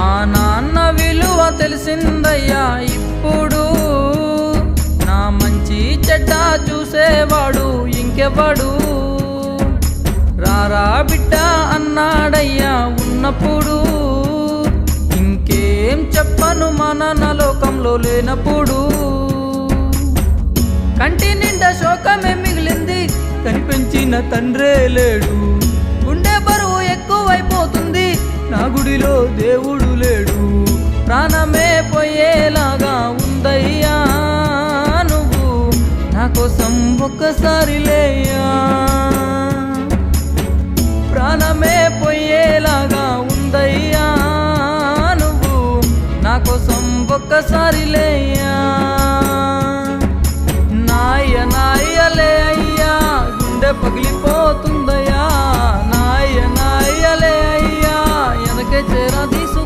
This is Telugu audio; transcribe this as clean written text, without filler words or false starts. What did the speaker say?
మా నాన్న విలువ తెలిసిందయ్యా ఇప్పుడు, నా మంచి చెడ్డ చూసేవాడు ఇంకెవ్వడు. రారా బిడ్డ అన్నాడయ్యా ఉన్నప్పుడు, ఇంకేం చెప్పను మా నాన్న లోకంలో లేనప్పుడు. కంటి నిండా శోకమే మిగిలింది, కనిపించిన తండ్రే లేడు. గుండె బరువు ఎక్కువైపోతుంది, నా గుడిలో దేవుడు లేడు. ప్రాణమే పోయేలాగా ఉందయ్యా నువ్వు నా కోసం ఒక్కసారి లేయా. ప్రాణమే పోయేలాగా ఉందయ్యా నువ్వు నా కోసం ఒక్కసారి లే.